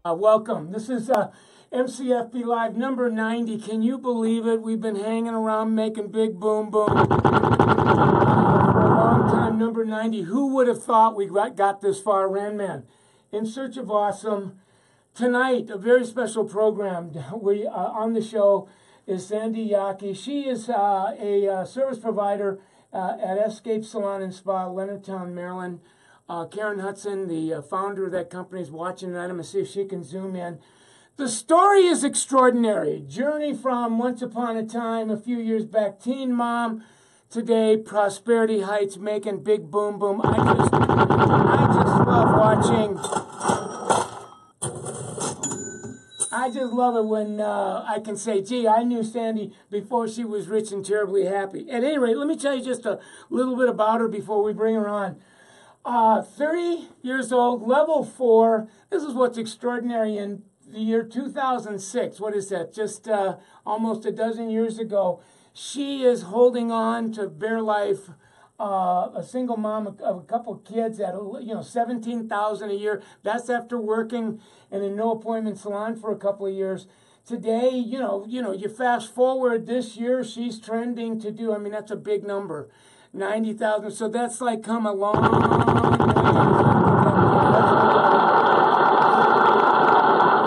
Welcome. This is MCFB Live number 90. Can you believe it? We've been hanging around making big boom boom for a long time. Number 90. Who would have thought we got this far? Randman. In Search of Awesome. Tonight, a very special program. We on the show is Sandi Yockey. She is a service provider at Escape Salon and Spa, Leonardtown, Maryland. Karen Hudson, the founder of that company, is watching tonight. I'm going to see if she can zoom in. The story is extraordinary. Journey from once upon a time, a few years back, teen mom, today prosperity heights, making big boom boom. I just love watching. I just love it when I can say, gee, I knew Sandi before she was rich and terribly happy. At any rate, let me tell you just a little bit about her before we bring her on. 30 years old, level 4. This is what's extraordinary. In the year 2006, what is that? Just almost a dozen years ago, she is holding on to bare life. A single mom of a couple of kids at $17,000 a year. That's after working in a no appointment salon for a couple of years. Today, you fast forward this year, she's trending to do. I mean, that's a big number. 90,000. So that's like come a long way.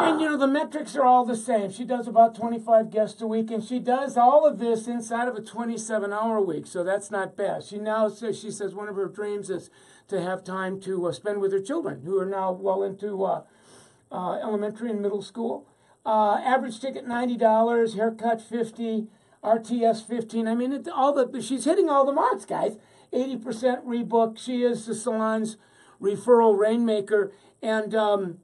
And the metrics are all the same. She does about 25 guests a week, and she does all of this inside of a 27-hour week. So that's not bad. She says one of her dreams is to have time to spend with her children, who are now well into elementary and middle school. Average ticket $90, haircut $50. RTS 15. I mean, she's hitting all the marks, guys. 80% rebook. She is the salon's referral rainmaker, and again,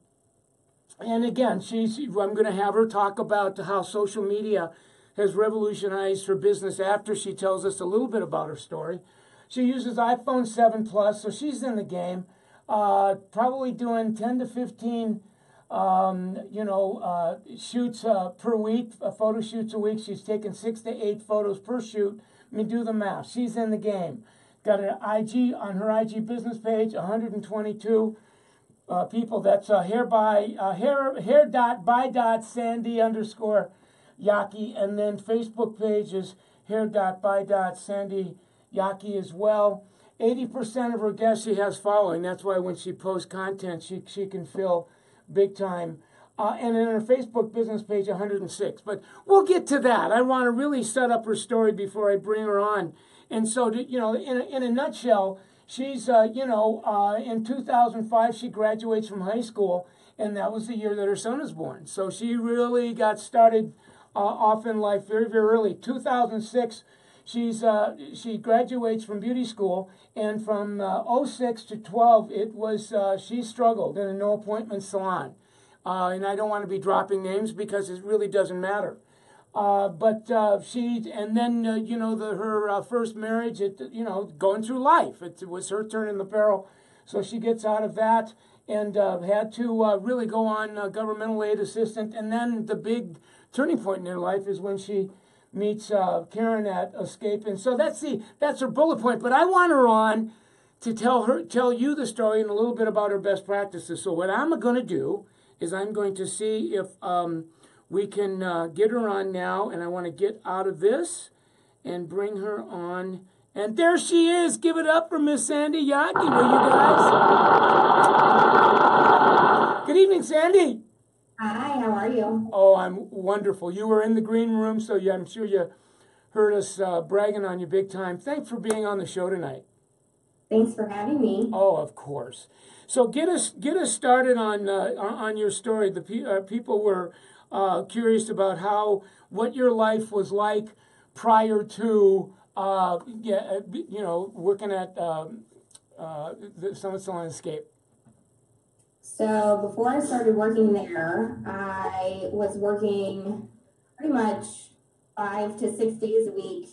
I'm going to have her talk about how social media has revolutionized her business after she tells us a little bit about her story. She uses iPhone 7 Plus, so she's in the game. Probably doing 10 to 15. Shoots per week, photo shoots a week. She's taken 6 to 8 photos per shoot. I mean, do the math. She's in the game. Got an IG on her IG business page, 122 people. That's hair.by.sandi _ Yockey. And then Facebook page is hair.by.sandi Yockey as well. 80% of her guests she has following. That's why when she posts content, she can fill big time. And in her Facebook business page, 106. But we'll get to that. I want to really set up her story before I bring her on. And so, in a nutshell, she's, in 2005, she graduates from high school, and that was the year that her son was born. So she really got started off in life very, very early. 2006, she graduates from beauty school, and from 06 to 12, she struggled in a no appointment salon. And I don't want to be dropping names because it really doesn't matter. Her first marriage, going through life. It was her turn in the barrel. So she gets out of that and had to really go on governmental aid assistant. And then the big turning point in her life is when she meets Karen at Escape. And so that's her bullet point. But I want her on to tell you the story and a little bit about her best practices. So what I'm going to do is I'm going to see if we can get her on now. And I want to get out of this and bring her on. And there she is. Give it up for Miss Sandi Yockey, will you guys? Good evening, Sandi. Hi, how are you? Oh, I'm wonderful. You were in the green room, so I'm sure you heard us bragging on you big time. Thanks for being on the show tonight. Thanks for having me. Oh, of course. So get us started on your story. The people were curious about what your life was like prior to working at the Summit Salon Escape. So before I started working there, I was working pretty much 5 to 6 days a week,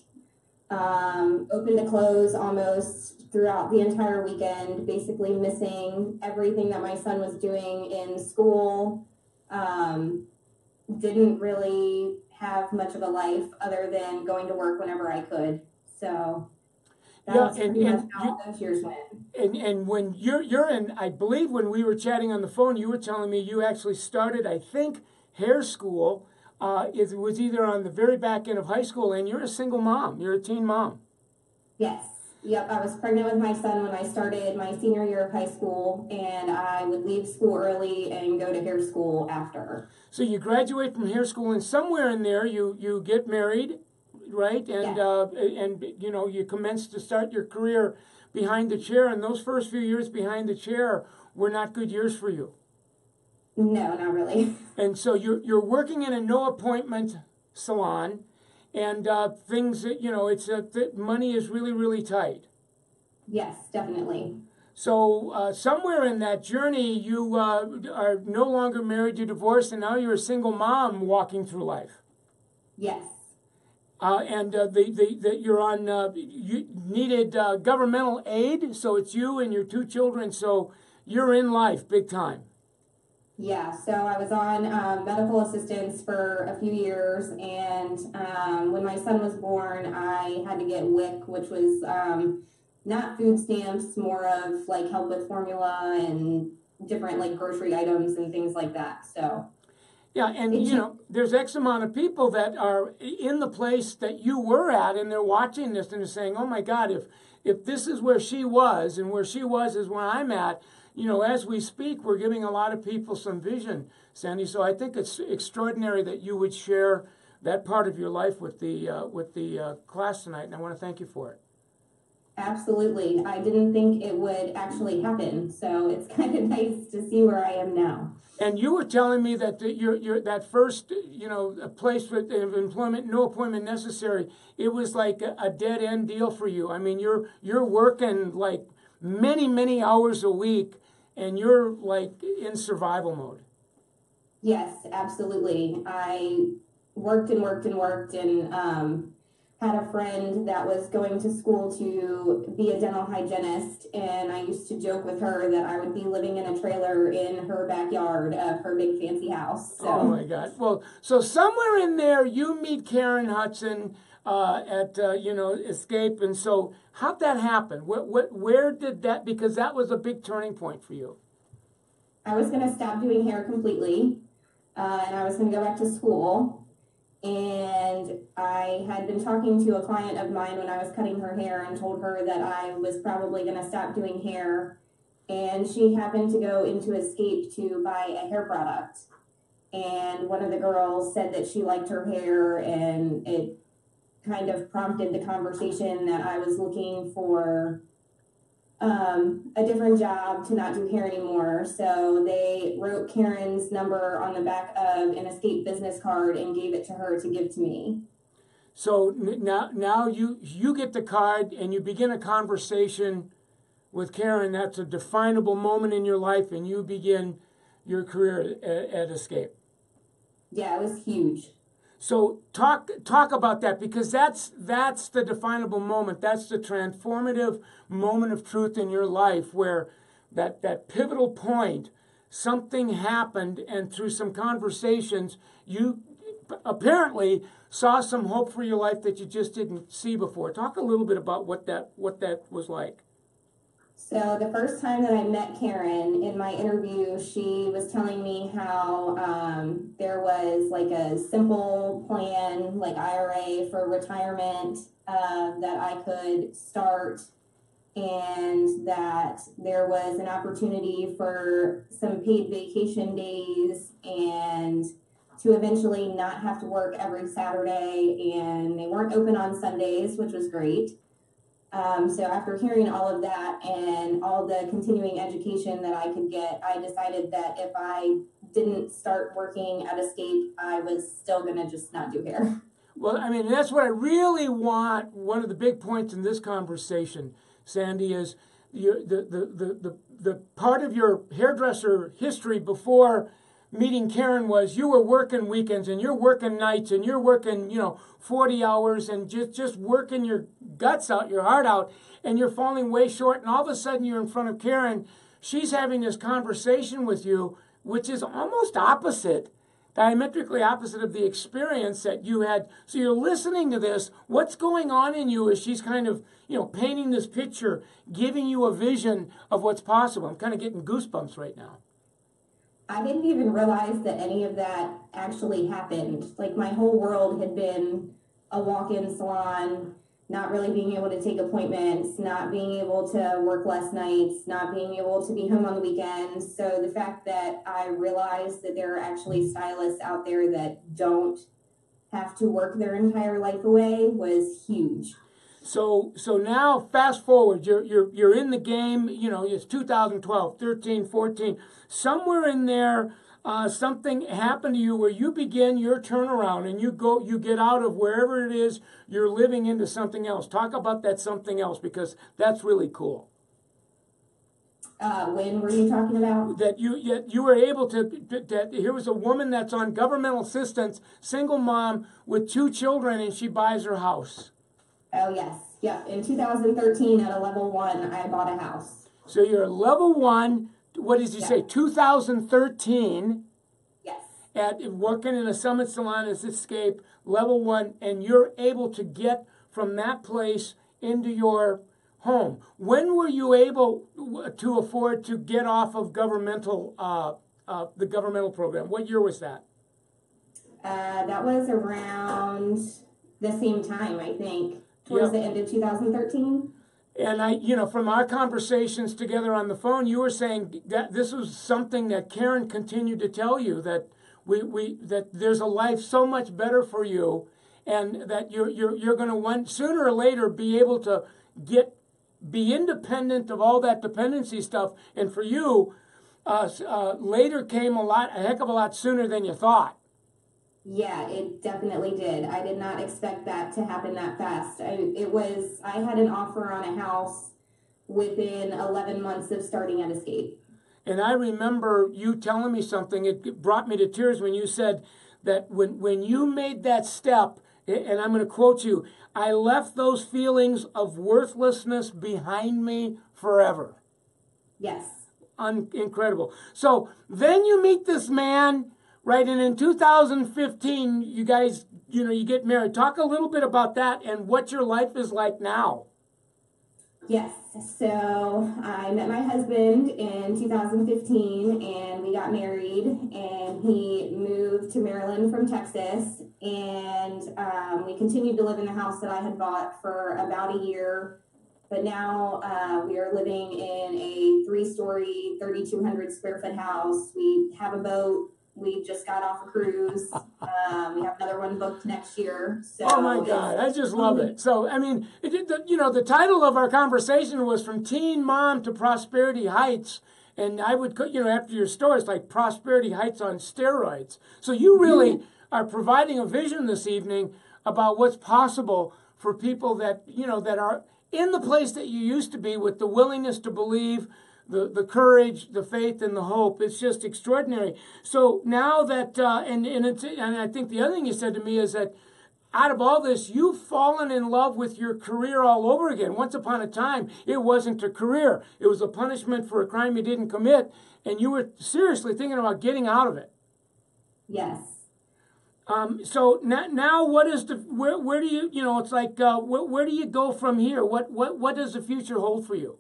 open to close almost throughout the entire weekend, basically missing everything that my son was doing in school. Didn't really have much of a life other than going to work whenever I could. So Yeah, That's pretty much how those years went. and when you're in, I believe when we were chatting on the phone, you were telling me you actually started, I think, hair school. It was either on the very back end of high school, and you're a single mom. You're a teen mom. Yes. Yep. I was pregnant with my son when I started my senior year of high school, and I would leave school early and go to hair school after. So you graduate from hair school, and somewhere in there you get married, right? And Yes. and you know you commence to start your career behind the chair, and those first few years behind the chair were not good years for you. No, not really. And so you're working in a no appointment salon, and things that you know it's money is really tight. Yes, definitely. So somewhere in that journey, you are no longer married, you're divorced, and now you're a single mom walking through life. Yes. And you're on you needed governmental aid, so it's you and your two children. So you're in life big time. Yeah, so I was on medical assistance for a few years, and when my son was born, I had to get WIC, which was not food stamps, more of like help with formula and different like grocery items and things like that. So yeah, and you know, there's X amount of people that are in the place that you were at, and they're watching this and they're saying, "Oh my God, if this is where she was, and where she was is where I'm at." You know, as we speak, we're giving a lot of people some vision, Sandi. So I think it's extraordinary that you would share that part of your life with the class tonight, and I want to thank you for it. absolutely, I didn't think it would actually happen, so it's kind of nice to see where I am now. And you were telling me that your that first place of employment, no appointment necessary. It was like a dead end deal for you. I mean, you're working like many hours a week, and you're like in survival mode. Yes, absolutely. I worked and worked and worked, and had a friend that was going to school to be a dental hygienist, and I used to joke with her that I would be living in a trailer in her backyard of her big fancy house. So. Oh my God! Well, so somewhere in there you meet Karen Hudson at Escape, and so how'd that happen? Where did that? Because that was a big turning point for you. I was going to stop doing hair completely, and I was going to go back to school. And I had been talking to a client of mine when I was cutting her hair and told her that I was probably going to stop doing hair. And she happened to go into Escape to buy a hair product. And one of the girls said that she liked her hair, and it kind of prompted the conversation that I was looking for a different job, to not do hair anymore. So they wrote Karen's number on the back of an Escape business card and gave it to her to give to me. So now you get the card and you begin a conversation with Karen. That's a definable moment in your life, and you begin your career at Escape. Yeah, it was huge. So talk about that, because that's the definable moment. That's the transformative moment of truth in your life, where that pivotal point, something happened, and through some conversations, you apparently saw some hope for your life that you just didn't see before. Talk a little bit about what that was like. So the first time that I met Karen in my interview, she was telling me how there was like a simple plan, like IRA for retirement, that I could start, and that there was an opportunity for some paid vacation days, and to eventually not have to work every Saturday, and they weren't open on Sundays, which was great. So after hearing all of that and all the continuing education that I could get, I decided that if I didn't start working at Escape, I was still going to just not do hair. Well, I mean, that's what I really want. One of the big points in this conversation, Sandi, is the part of your hairdresser history before meeting Karen was you were working weekends and you're working nights and you're working 40 hours and just working your guts out, your heart out, and you're falling way short, and all of a sudden you're in front of Karen. She's having this conversation with you, which is almost opposite diametrically opposite of the experience that you had. So you're listening to this. What's going on in you as she's kind of, painting this picture, giving you a vision of what's possible? I'm kind of getting goosebumps right now. I didn't even realize that any of that actually happened. Like, my whole world had been a walk-in salon, not really being able to take appointments, not being able to work less nights, not being able to be home on the weekends. So the fact that I realized that there are actually stylists out there that don't have to work their entire life away was huge. So now fast forward, you're in the game, it's 2012, 13, 14, somewhere in there, something happened to you where you begin your turnaround and you get out of wherever it is you're living into something else. Talk about that something else, because that's really cool. When were you talking about? That you were able that here was a woman that's on governmental assistance, single mom with 2 children, and she buys her house. Oh, yes. Yeah. In 2013, at a level 1, I bought a house. So you're level 1. What did you say? 2013. Yes. At working in a Summit Salon as Escape, level 1, and you're able to get from that place into your home. When were you able to afford to get off of governmental, the governmental program? What year was that? That was around the same time, I think, towards the end of 2013. And from our conversations together on the phone, you were saying that this was something that Karen continued to tell you, that that there's a life so much better for you, and that you're going to sooner or later be able to be independent of all that dependency stuff. And for you, later came a heck of a lot sooner than you thought. Yeah, it definitely did. I did not expect that to happen that fast. I had an offer on a house within 11 months of starting at Escape. And I remember you telling me something, it brought me to tears when you said that when you made that step, and I'm going to quote you, I left those feelings of worthlessness behind me forever. Yes. Incredible. So then you meet this man, right, and in 2015, you guys, you get married. Talk a little bit about that and what your life is like now. Yes. So I met my husband in 2015, and we got married, and he moved to Maryland from Texas, and we continued to live in the house that I had bought for about a year. But now we are living in a 3-story, 3,200 square foot house. We have a boat. We just got off a cruise. We have another one booked next year. So oh my God, I just love it. So, I mean, the title of our conversation was From Teen Mom to Prosperity Heights. And I would, after your story, it's like Prosperity Heights on steroids. So you really are providing a vision this evening about what's possible for people that, that are in the place that you used to be, with the willingness to believe, the courage, the faith, and the hope. It's just extraordinary. So now that, and I think the other thing you said to me is that out of all this, you've fallen in love with your career all over again. Once upon a time, it wasn't a career. It was a punishment for a crime you didn't commit, and you were seriously thinking about getting out of it. Yes. So now what is where do you, it's like, where do you go from here? What does the future hold for you?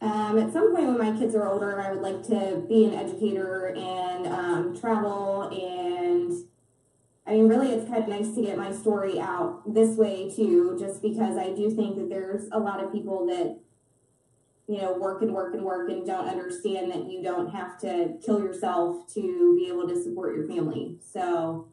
At some point when my kids are older, I would like to be an educator and travel. And I mean, really, it's kind of nice to get my story out this way too, just because I do think that there's a lot of people that, work and work and work and don't understand that you don't have to kill yourself to be able to support your family. So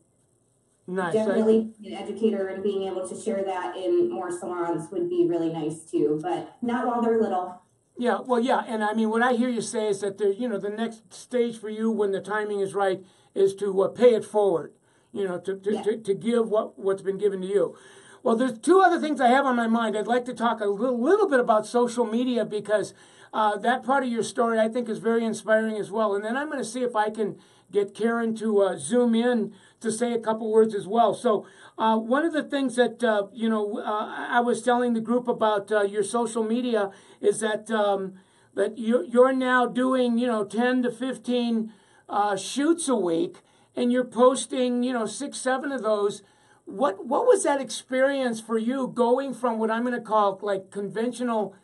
nice. Definitely an educator, and being able to share that in more salons would be really nice too, but not while they're little. Yeah, well, yeah, and I mean, what I hear you say is that the next stage for you, when the timing is right, is to pay it forward. To give what's been given to you. Well, there's 2 other things I have on my mind. I'd like to talk a little bit about social media, because that part of your story I think is very inspiring as well. And then I'm going to see if I can get Karen to zoom in to say a couple words as well. So one of the things that, I was telling the group about your social media is that that you're now doing, 10 to 15 shoots a week. and you're posting, 6, 7 of those. What was that experience for you going from what I'm going to call like conventional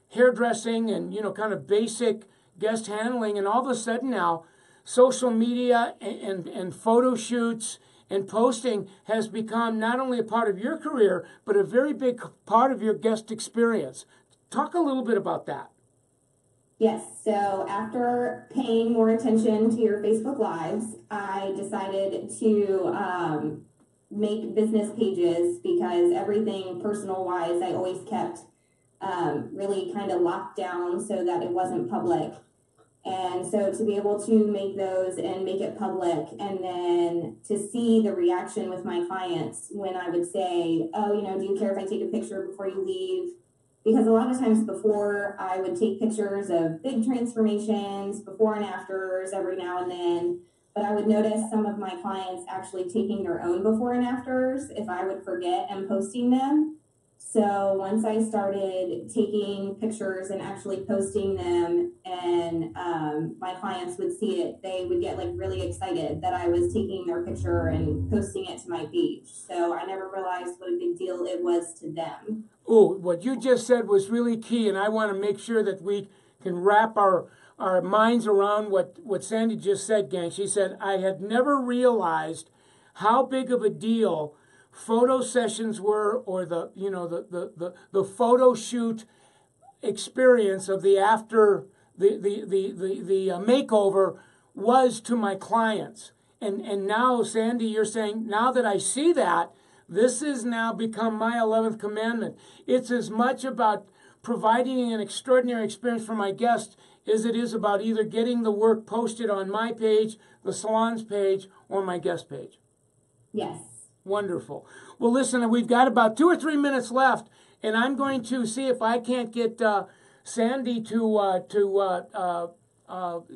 hairdressing and, kind of basic guest handling, and all of a sudden now social media and photo shoots and posting has become not only a part of your career, but a very big part of your guest experience. Talk a little bit about that. Yes, so after paying more attention to your Facebook Lives, I decided to make business pages, because everything personal-wise I always kept really kind of locked down so that it wasn't public. And so to be able to make those and make it public, and then to see the reaction with my clients when I would say, oh, do you care if I take a picture before you leave? Because a lot of times before, I would take pictures of big transformations, before and afters every now and then, but I would notice some of my clients actually taking their own before and afters if I would forget and posting them. So once I started taking pictures and actually posting them, and my clients would see it, they would get like really excited that I was taking their picture and posting it to my page. So I never realized what a big deal it was to them. Oh, what you just said was really key, and I want to make sure that we can wrap our minds around what Sandi just said, gang. She said, I had never realized how big of a deal photo sessions were, or the photo shoot experience of the after the makeover was to my clients. And now, Sandi, you're saying, now that I see that, this has now become my 11th commandment. It's as much about providing an extraordinary experience for my guests as it is about either getting the work posted on my page, the salon's page, or my guest page. Yes. Wonderful. Well, listen, we've got about 2 or 3 minutes left, and I'm going to see if I can't get Sandi to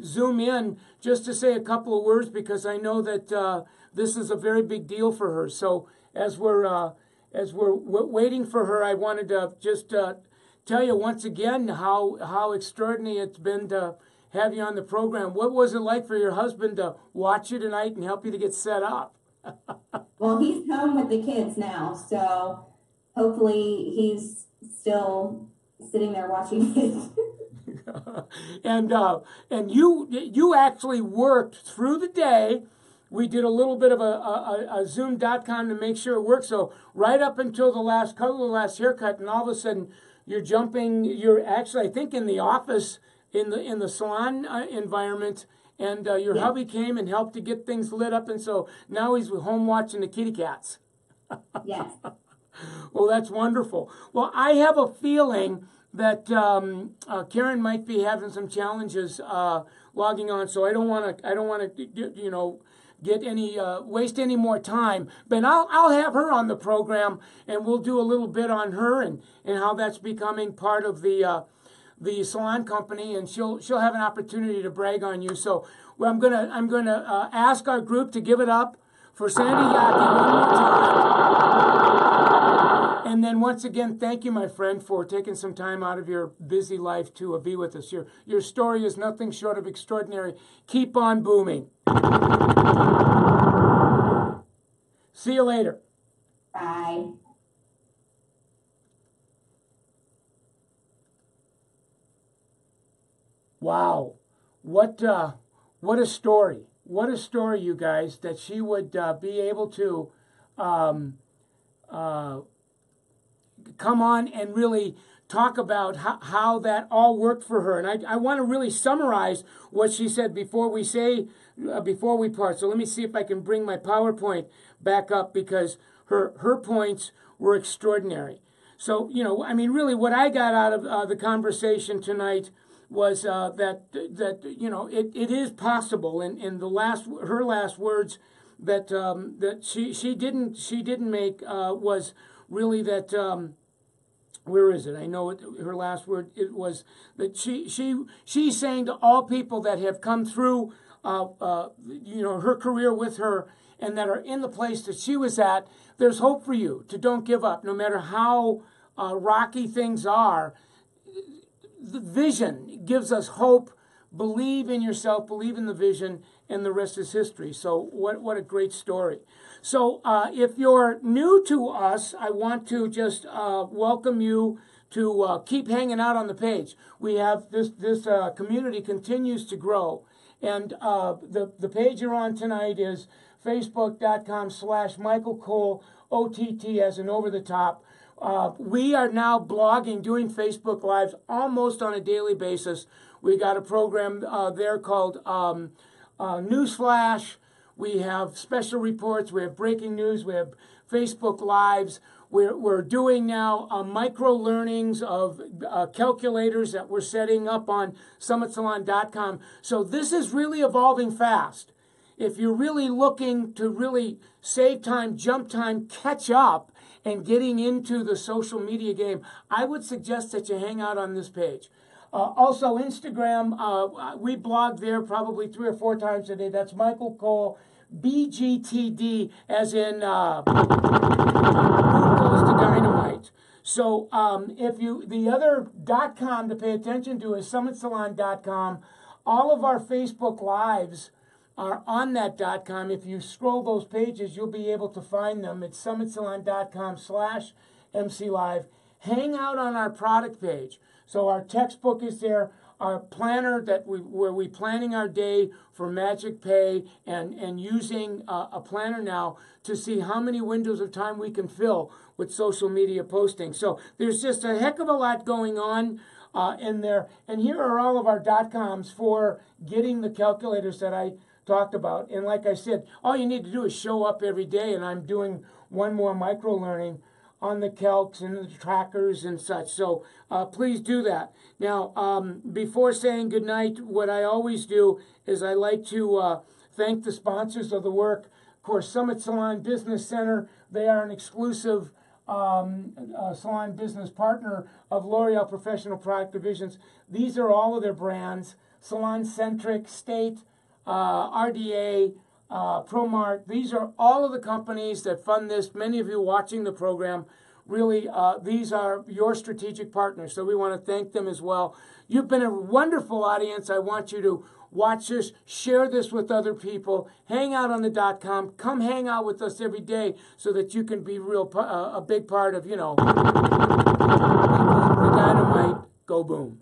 zoom in just to say a couple of words, because I know that this is a very big deal for her. So as we're waiting for her, I wanted to just tell you once again how extraordinary it's been to have you on the program. What was it like for your husband to watch you tonight and help you to get set up? Well, he's home with the kids now, so hopefully he's still sitting there watching it. And you actually worked through the day. We did a little bit of a Zoom.com to make sure it worked. So right up until the last haircut, and all of a sudden you're actually, I think, in the office in the salon environment. And your hubby came and helped to get things lit up, and so now he's home watching the kitty cats. Yes. Well, that's wonderful. Well, I have a feeling that Karen might be having some challenges logging on, so I don't want to get any waste any more time. But I'll have her on the program, and we'll do a little bit on her and how that's becoming part of the salon company, and she'll have an opportunity to brag on you. So I'm gonna ask our group to give it up for Sandi Yockey one more time. And then once again, thank you, my friend, for taking some time out of your busy life to be with us. Your story is nothing short of extraordinary. Keep on booming. See you later. Bye. Wow, what a story! What a story, you guys, that she would be able to come on and really talk about how that all worked for her. And I want to really summarize what she said before we part. So let me see if I can bring my PowerPoint back up, because her points were extraordinary. So, really what I got out of the conversation tonight was that it is possible, and in her last words that she didn't make was really that where is it? I know it. Her last word, it was that she's saying to all people that have come through her career with her and that are in the place that she was at, there's hope for you. To don't give up, no matter how rocky things are. The vision gives us hope believe in yourself, believe in the vision, and the rest is history. So what a great story. So if you're new to us, I want to just welcome you to keep hanging out on the page. We have this community continues to grow. And the page you're on tonight is facebook.com/Michael Cole, OTT as an over the top. We are now blogging, doing Facebook Lives almost on a daily basis. We got a program there called Newsflash. We have special reports. We have breaking news. We have Facebook Lives. We're doing now micro learnings of calculators that we're setting up on summitsalon.com. So this is really evolving fast. If you're really looking to really save time, jump time, catch up, and getting into the social media game, I would suggest that you hang out on this page. Also, Instagram, we blog there probably 3 or 4 times a day. That's Michael Cole, BGTD, as in Who Goes to Dynamite. So the other .com to pay attention to is summitsalon.com. All of our Facebook Lives are on that .com. If you scroll those pages, you'll be able to find them. It's summitsalon.com/MCLive. Hang out on our product page. So our textbook is there, our planner where we planning our day for Magic Pay and using a planner now to see how many windows of time we can fill with social media posting. So there's just a heck of a lot going on in there. And here are all of our .coms for getting the calculators that I talked about. And like I said, all you need to do is show up every day, and I'm doing one more micro learning on the calcs and the trackers and such. So please do that. Now, before saying goodnight, what I always do is I like to thank the sponsors of the work. Of course, Summit Salon Business Center, they are an exclusive salon business partner of L'Oreal Professional Product Divisions. These are all of their brands: Salon Centric, State, RDA, ProMart. These are all of the companies that fund this. Many of you watching the program, really, these are your strategic partners. So we want to thank them as well. You've been a wonderful audience. I want you to watch this, share this with other people, hang out on the .com, come hang out with us every day so that you can be a big part of, the dynamite, go boom.